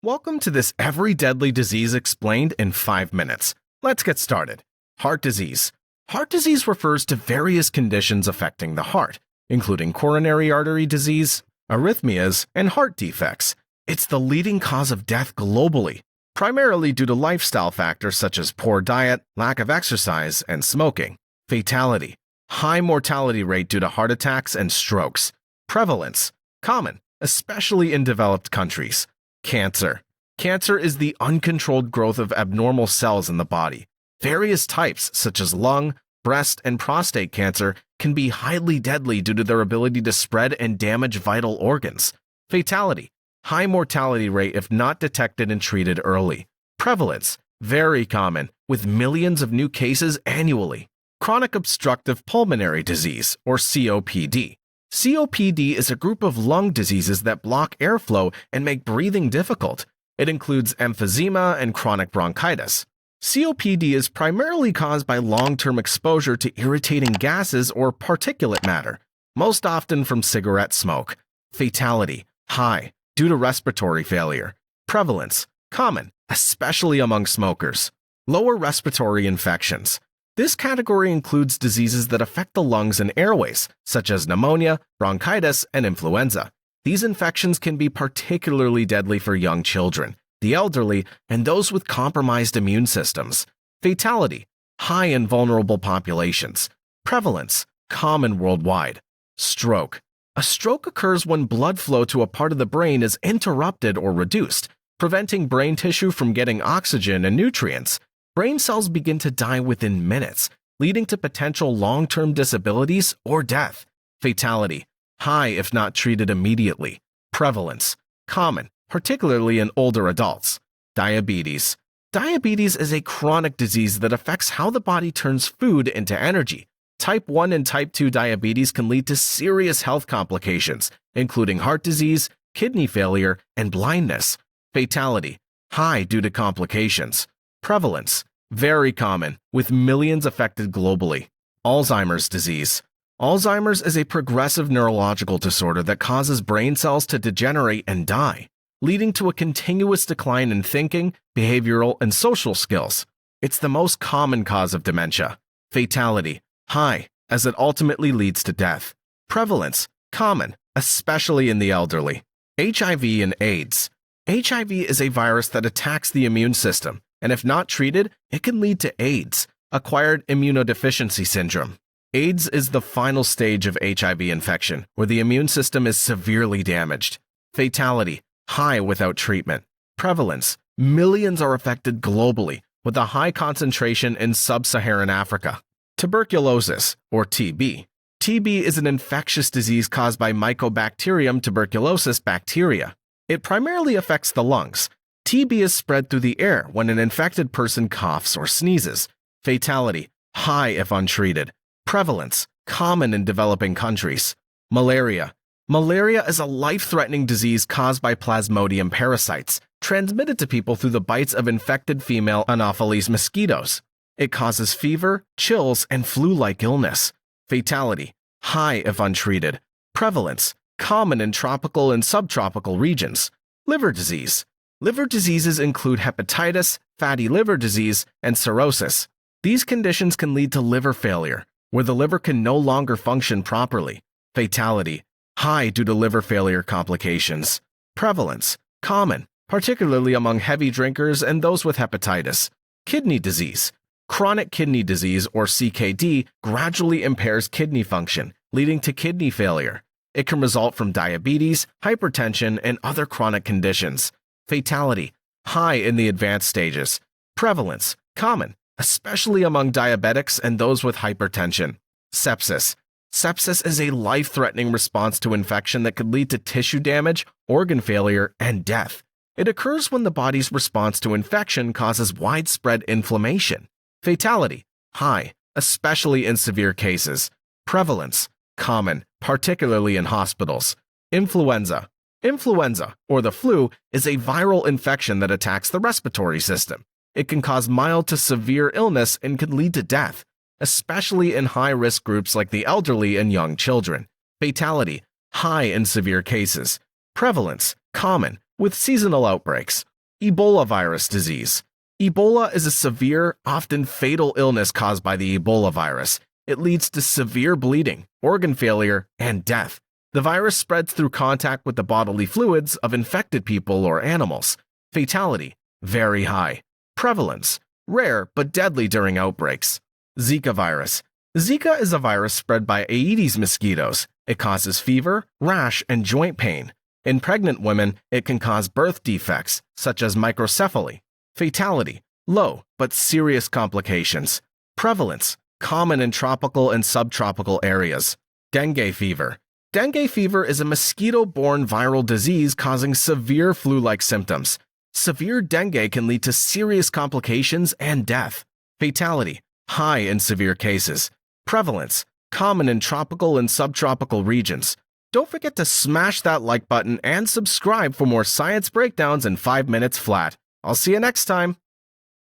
Welcome to this Every Deadly Disease Explained in 5 minutes. Let's get started. Heart disease. Heart disease refers to various conditions affecting the heart, including coronary artery disease, arrhythmias, and heart defects. It's the leading cause of death globally, primarily due to lifestyle factors such as poor diet, lack of exercise, and smoking. Fatality. High mortality rate due to heart attacks and strokes. Prevalence. Common, especially in developed countries. Cancer. Cancer is the uncontrolled growth of abnormal cells in the body. Various types, such as lung, breast, and prostate cancer, can be highly deadly due to their ability to spread and damage vital organs. Fatality. High mortality rate if not detected and treated early. Prevalence. Very common, with millions of new cases annually. Chronic obstructive pulmonary disease, or COPD. COPD is a group of lung diseases that block airflow and make breathing difficult. It includes emphysema and chronic bronchitis. COPD is primarily caused by long-term exposure to irritating gases or particulate matter, most often from cigarette smoke. Fatality. High, due to respiratory failure. Prevalence. Common, especially among smokers. Lower respiratory infections. This category includes diseases that affect the lungs and airways, such as pneumonia, bronchitis, and influenza. These infections can be particularly deadly for young children, the elderly, and those with compromised immune systems. Fatality. High in vulnerable populations. Prevalence. Common worldwide. Stroke. A stroke occurs when blood flow to a part of the brain is interrupted or reduced, preventing brain tissue from getting oxygen and nutrients. Brain cells begin to die within minutes, leading to potential long-term disabilities or death. Fatality. High if not treated immediately. Prevalence. Common, particularly in older adults. Diabetes. Diabetes is a chronic disease that affects how the body turns food into energy. Type 1 and Type 2 diabetes can lead to serious health complications, including heart disease, kidney failure, and blindness. Fatality. High due to complications. Prevalence. Very common, with millions affected globally. Alzheimer's disease. Alzheimer's is a progressive neurological disorder that causes brain cells to degenerate and die, leading to a continuous decline in thinking, behavioral, and social skills. It's the most common cause of dementia. Fatality. High, as it ultimately leads to death. Prevalence. Common, especially in the elderly. HIV and AIDS. HIV is a virus that attacks the immune system, and if not treated, it can lead to AIDS, acquired immunodeficiency syndrome. AIDS is the final stage of HIV infection, where the immune system is severely damaged. Fatality. High without treatment. Prevalence. Millions are affected globally, with a high concentration in sub-Saharan Africa. Tuberculosis, or TB. TB is an infectious disease caused by Mycobacterium tuberculosis bacteria. It primarily affects the lungs. TB is spread through the air when an infected person coughs or sneezes. Fatality. High if untreated. Prevalence. Common in developing countries. Malaria. Malaria is a life-threatening disease caused by Plasmodium parasites, transmitted to people through the bites of infected female Anopheles mosquitoes. It causes fever, chills, and flu-like illness. Fatality. High if untreated. Prevalence. Common in tropical and subtropical regions. Liver disease. Liver diseases include hepatitis, fatty liver disease, and cirrhosis. These conditions can lead to liver failure, where the liver can no longer function properly. Fatality. High due to liver failure complications. Prevalence. Common, particularly among heavy drinkers and those with hepatitis. Kidney disease. Chronic kidney disease, or CKD, gradually impairs kidney function, leading to kidney failure. It can result from diabetes, hypertension, and other chronic conditions. Fatality. High in the advanced stages. Prevalence. Common, especially among diabetics and those with hypertension. Sepsis. Sepsis is a life-threatening response to infection that could lead to tissue damage, organ failure, and death. It occurs when the body's response to infection causes widespread inflammation. Fatality. High, especially in severe cases. Prevalence. Common, particularly in hospitals. Influenza. Influenza, or the flu, is a viral infection that attacks the respiratory system. It can cause mild to severe illness and can lead to death, especially in high-risk groups like the elderly and young children. Fatality. High in severe cases. Prevalence. Common, with seasonal outbreaks. Ebola virus disease. Ebola is a severe, often fatal illness caused by the Ebola virus. It leads to severe bleeding, organ failure, and death. The virus spreads through contact with the bodily fluids of infected people or animals. Fatality, very high. Prevalence, rare but deadly during outbreaks. Zika virus. Zika is a virus spread by Aedes mosquitoes. It causes fever, rash, and joint pain. In pregnant women, it can cause birth defects, such as microcephaly. Fatality, low but serious complications. Prevalence, common in tropical and subtropical areas. Dengue fever. Dengue fever is a mosquito-borne viral disease causing severe flu-like symptoms. Severe dengue can lead to serious complications and death. Fatality, high in severe cases. Prevalence, common in tropical and subtropical regions. Don't forget to smash that like button and subscribe for more science breakdowns in 5 minutes flat. I'll see you next time.